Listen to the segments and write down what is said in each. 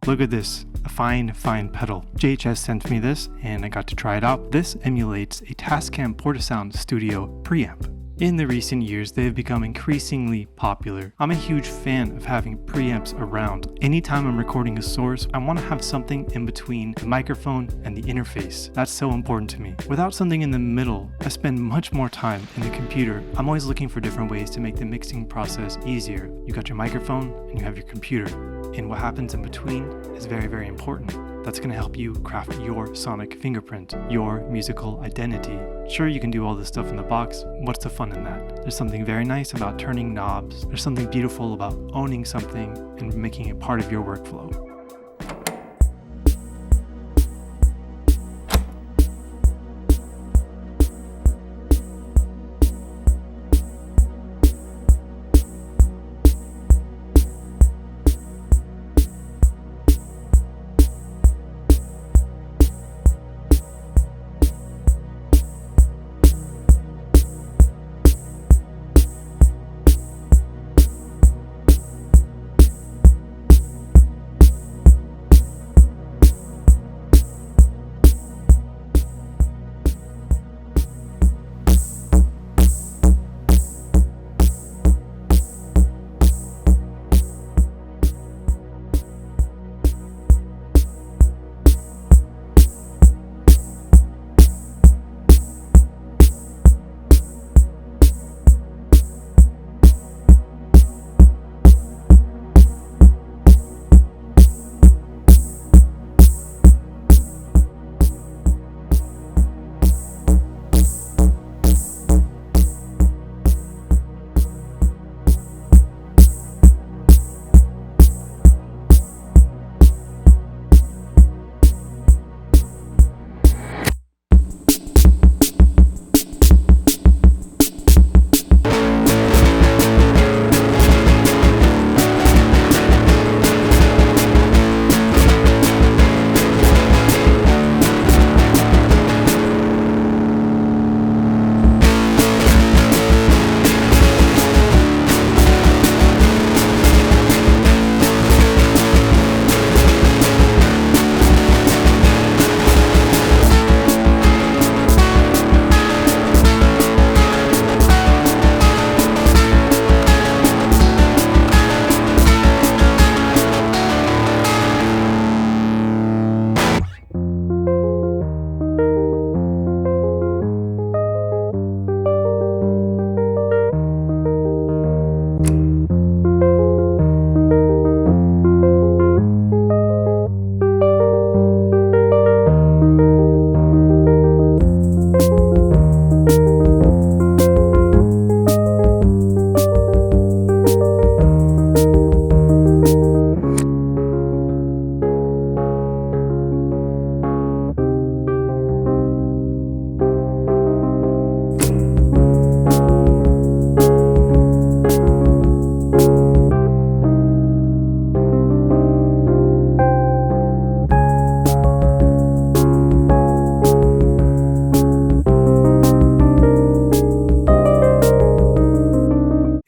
Look at this, a fine pedal. JHS sent me this and I got to try it out. This emulates a Tascam Portastudios preamp. In the recent years, they have become increasingly popular. I'm a huge fan of having preamps around. Anytime I'm recording a source, I want to have something in between the microphone and the interface. That's so important to me. Without something in the middle, I spend much more time in the computer. I'm always looking for different ways to make the mixing process easier. You got your microphone and you have your computer. And what happens in between is very important. That's going to help you craft your sonic fingerprint, your musical identity. Sure, you can do all this stuff in the box. What's the fun in that? There's something very nice about turning knobs. There's something beautiful about owning something and making it part of your workflow.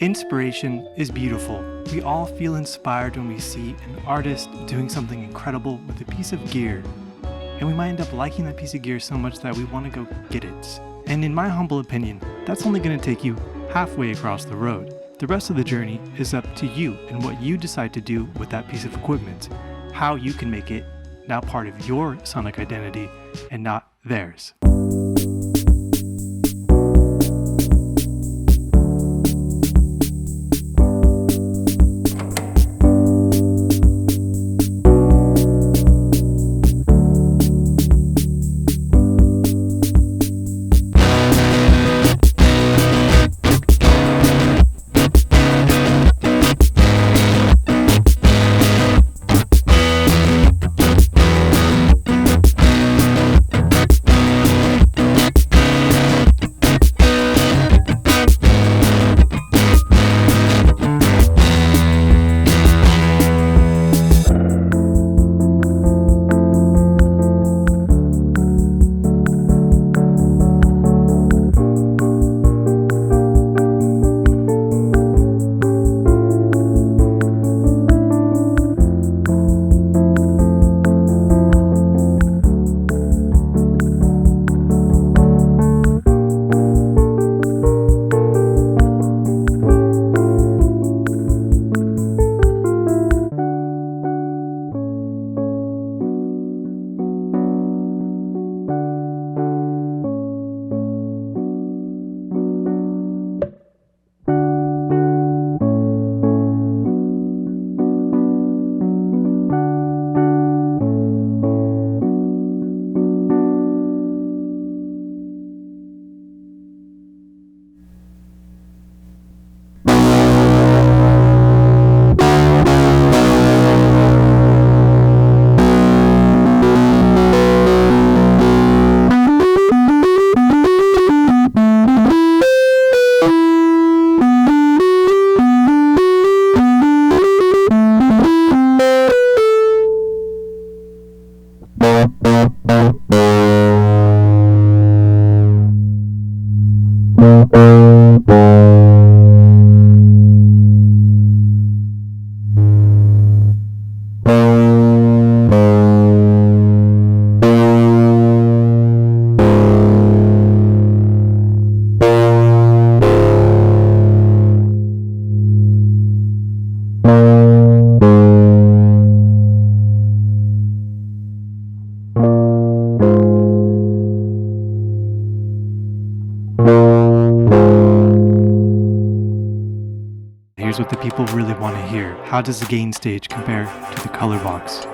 Inspiration is beautiful. We all feel inspired when we see an artist doing something incredible with a piece of gear. And we might end up liking that piece of gear so much that we want to go get it. And in my humble opinion, that's only going to take you halfway across the road. The rest of the journey is up to you and what you decide to do with that piece of equipment. How you can make it now part of your sonic identity and not theirs. here's what the people really want to hear. How does the gain stage compare to the color box?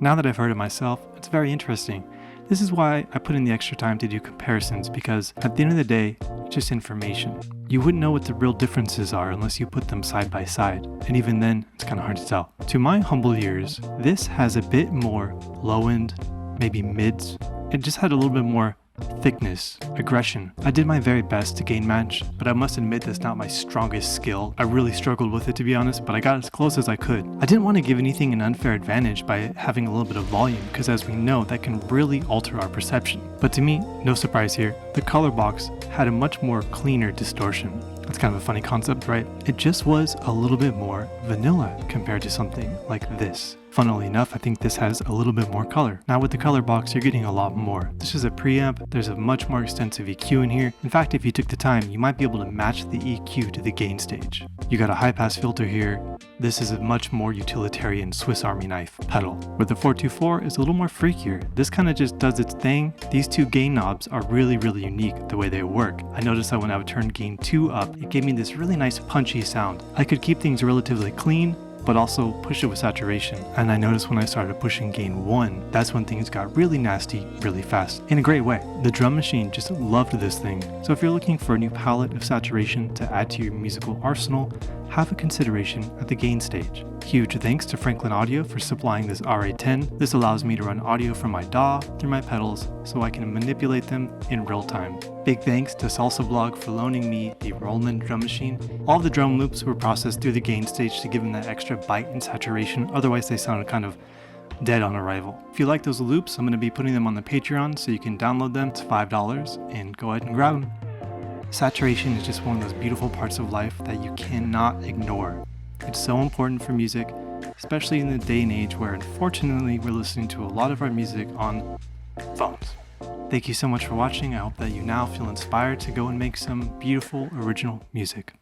Now that I've heard it myself, it's very interesting. This is why I put in the extra time to do comparisons, because at the end of the day, it's just information. You wouldn't know what the real differences are unless you put them side by side, and even then, it's kind of hard to tell. To my humble ears, this has a bit more low end, maybe mids. It just had a little bit more thickness, aggression. I did my very best to gain match, but I must admit that's not my strongest skill. I really struggled with it, to be honest, but I got as close as I could. I didn't want to give anything an unfair advantage by having a little bit of volume, because as we know, that can really alter our perception. But to me, no surprise here, the color box had a much more cleaner distortion. That's kind of a funny concept, right? It just was a little bit more vanilla compared to something like this. Funnily enough, I think this has a little bit more color. Now with the color box, you're getting a lot more. This is a preamp. There's a much more extensive EQ in here. In fact, if you took the time, you might be able to match the EQ to the gain stage. You got a high pass filter here. This is a much more utilitarian Swiss Army knife pedal. With the 424, it's a little more freakier. This kind of just does its thing. These two gain knobs are really unique the way they work. I noticed that when I would turn gain 2 up, it gave me this really nice punchy sound. I could keep things relatively clean, but also push it with saturation. And I noticed when I started pushing gain 1, that's when things got really nasty really fast, in a great way. The drum machine just loved this thing. So if you're looking for a new palette of saturation to add to your musical arsenal, have a consideration at the gain stage. Huge thanks to Franklin Audio for supplying this RA10. This allows me to run audio from my DAW through my pedals so I can manipulate them in real time. Big thanks to Salsa Blog for loaning me the Roland drum machine. All the drum loops were processed through the gain stage to give them that extra bite and saturation, otherwise they sounded kind of dead on arrival. If you like those loops, I'm going to be putting them on the Patreon so you can download them. It's $5 and go ahead and grab them. Saturation is just one of those beautiful parts of life that you cannot ignore. It's so important for music, especially in the day and age where unfortunately we're listening to a lot of our music on phones. Thank you so much for watching. I hope that you now feel inspired to go and make some beautiful original music.